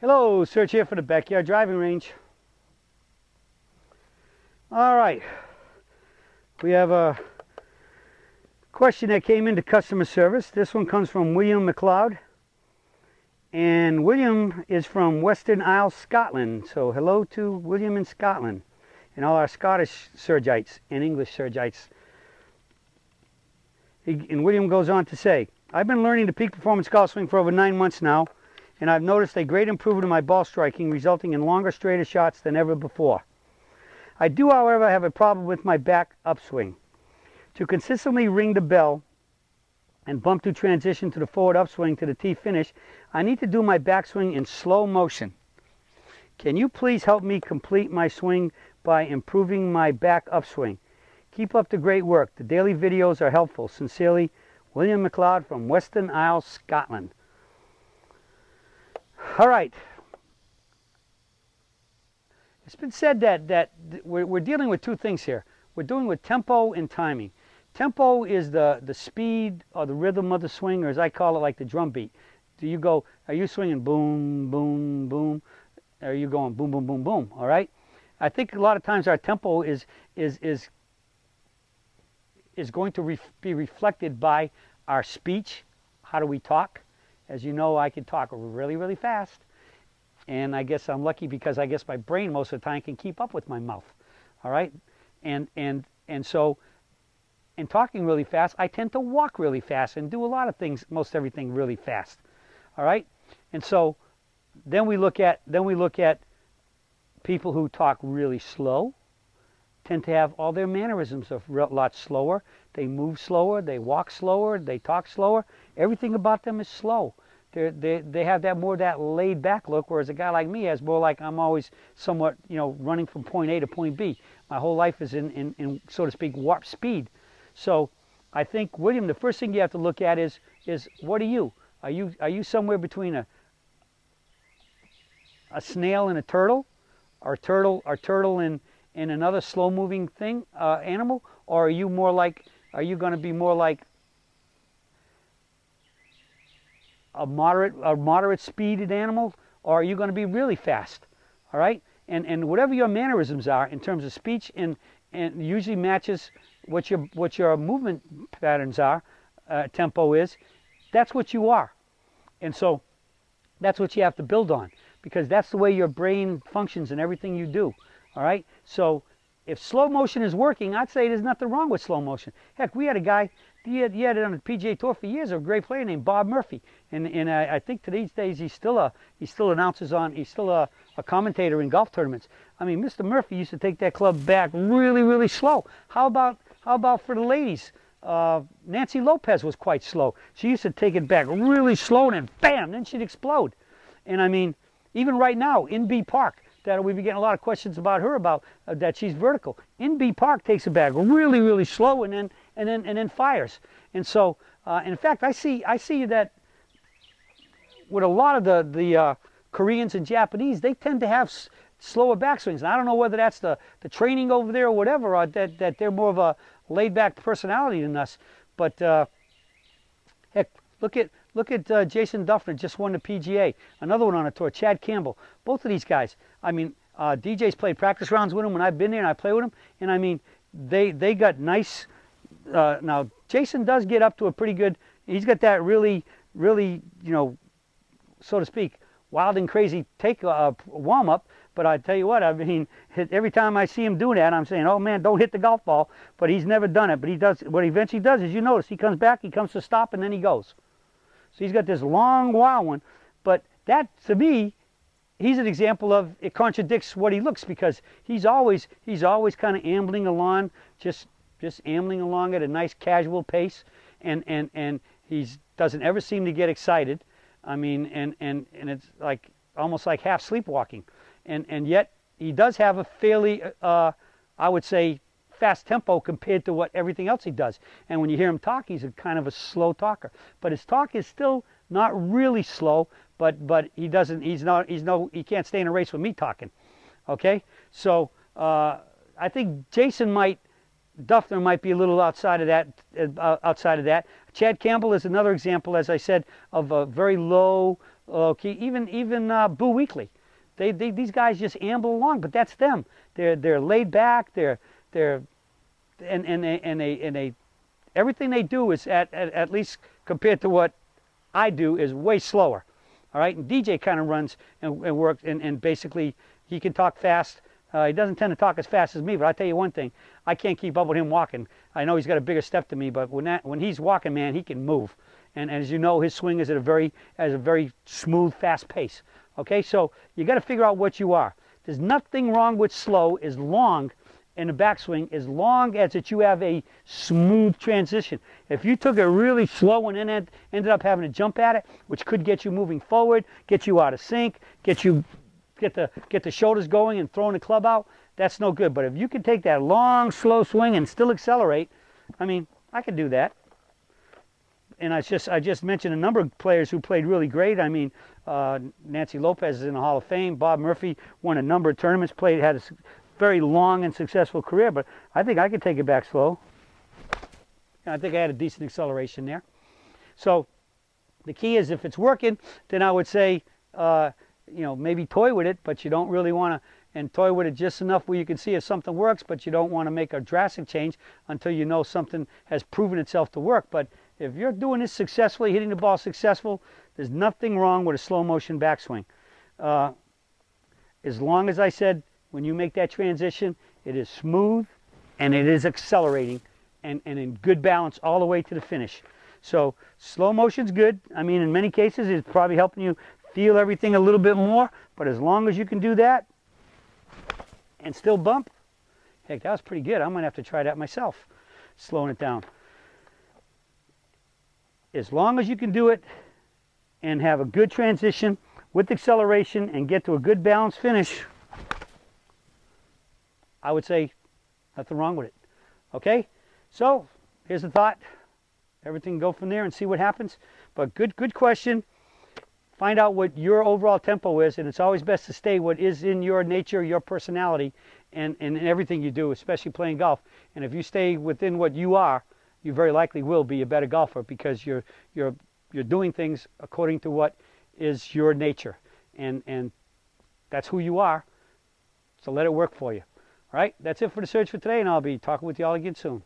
Hello, Serge here for the Backyard Driving Range. All right, we have a question that came into customer service. This one comes from William McLeod, and William is from Western Isles, Scotland. So hello to William in Scotland and all our Scottish Sergites and English Sergites. And William goes on to say, I've been learning the peak performance golf swing for over 9 months now, and I've noticed a great improvement in my ball striking, resulting in longer, straighter shots than ever before. I do, however, have a problem with my back upswing. To consistently ring the bell and bump to transition to the forward upswing to the tee finish, I need to do my backswing in slow motion. Can you please help me complete my swing by improving my back upswing? Keep up the great work. The daily videos are helpful. Sincerely, William McLeod from Western Isles, Scotland. All right. It's been said that we're dealing with two things here. We're dealing with tempo and timing. Tempo is the speed or the rhythm of the swing, or as I call it, like the drum beat. Are you swinging boom, boom, boom? Or are you going boom, boom, boom, boom? All right? I think a lot of times our tempo is going to be reflected by our speech. How do we talk? As you know, I can talk really, really fast. And I guess I'm lucky because I guess my brain most of the time can keep up with my mouth. All right? And so in talking really fast, I tend to walk really fast and do a lot of things, most everything really fast. All right? And so then we look at people who talk really slow, tend to have all their mannerisms a lot slower. They move slower, they walk slower, they talk slower. Everything about them is slow. They have that laid back look, whereas a guy like me has more like I'm always somewhat, running from point A to point B. My whole life is in so to speak, warp speed. So I think, William, the first thing you have to look at is what are you? Are you somewhere between a snail and a turtle, or turtle and another slow-moving thing, animal, or are you going to be more like a moderate speeded animal, or are you going to be really fast? All right, and whatever your mannerisms are in terms of speech, and usually matches what your movement patterns are, tempo is. That's what you are, and so that's what you have to build on, because that's the way your brain functions in everything you do. All right, so if slow motion is working, I'd say there's nothing wrong with slow motion. Heck, we had a guy, he had it on the PGA Tour for years, a great player named Bob Murphy, and I think to these days he's still a commentator in golf tournaments. I mean, Mr. Murphy used to take that club back really, really slow. How about for the ladies? Nancy Lopez was quite slow. She used to take it back really slow, and then bam, then she'd explode. And I mean, even right now in B Park, that we've been getting a lot of questions about her that she's vertical. In B Park takes it back really, really slow, and then fires. And so, in fact, I see that with a lot of the Koreans and Japanese, they tend to have slower backswings. And I don't know whether that's the training over there or whatever, or that they're more of a laid-back personality than us. But heck, look at Jason Duffner, just won the PGA. Another one on the tour, Chad Campbell. Both of these guys, I mean, DJ's played practice rounds with them when I've been there and I play with them. And I mean, they got nice. Now, Jason does get up to a pretty good, he's got that really, really, so to speak, wild and crazy warm-up. But I tell you what, I mean, every time I see him doing that, I'm saying, oh man, don't hit the golf ball. But he's never done it. But he does, what he eventually does is, you notice, he comes back, he comes to stop, and then he goes. So he's got this long, wild one. But that, to me, he's an example of, it contradicts what he looks, because he's always kind of ambling along, just ambling along at a nice casual pace, and he doesn't ever seem to get excited. I mean, and it's like almost like half sleepwalking, and yet he does have a fairly, I would say, fast tempo compared to what everything else he does. And when you hear him talk, he's a kind of a slow talker. But his talk is still not really slow, but he can't stay in a race with me talking. Okay? So I think Jason might Duffner might be a little outside of that. Chad Campbell is another example, as I said, of a very low key. Even Boo Weekley. These guys just amble along, but that's them. They're laid back. Everything they do is at least compared to what I do is way slower. All right, and DJ kind of runs and works, and basically he can talk fast. He doesn't tend to talk as fast as me, but I'll tell you one thing, I can't keep up with him walking. I know he's got a bigger step than me, but when he's walking, man, he can move. And as you know, his swing is at a very smooth, fast pace. Okay, so you got to figure out what you are. There's nothing wrong with slow as long in the backswing, as long as you have a smooth transition. If you took it really slow and then ended up having to jump at it, which could get you moving forward, get you out of sync, get the shoulders going and throwing the club out, that's no good. But if you can take that long, slow swing and still accelerate, I mean, I could do that. And I just mentioned a number of players who played really great. I mean, Nancy Lopez is in the Hall of Fame. Bob Murphy won a number of tournaments, had a very long and successful career. But I think I could take it back slow. And I think I had a decent acceleration there. So the key is, if it's working, then I would say, maybe toy with it, but you don't really want to. And toy with it just enough where you can see if something works, but you don't want to make a drastic change until you know something has proven itself to work. But if you're doing this successfully, hitting the ball successful, there's nothing wrong with a slow motion backswing. As long as I said, when you make that transition, it is smooth and it is accelerating and in good balance all the way to the finish. So slow motion's good. I mean, in many cases, it's probably helping you feel everything a little bit more, but as long as you can do that and still bump, heck, that was pretty good. I'm gonna have to try that myself, slowing it down. As long as you can do it and have a good transition with acceleration and get to a good balanced finish, I would say nothing wrong with it. Okay, so here's the thought. Everything go from there and see what happens. But good question. Find out what your overall tempo is, and it's always best to stay what is in your nature, your personality, and in everything you do, especially playing golf. And if you stay within what you are, you very likely will be a better golfer, because you're doing things according to what is your nature, and that's who you are. So let it work for you. All right, that's it for the search for today, and I'll be talking with you all again soon.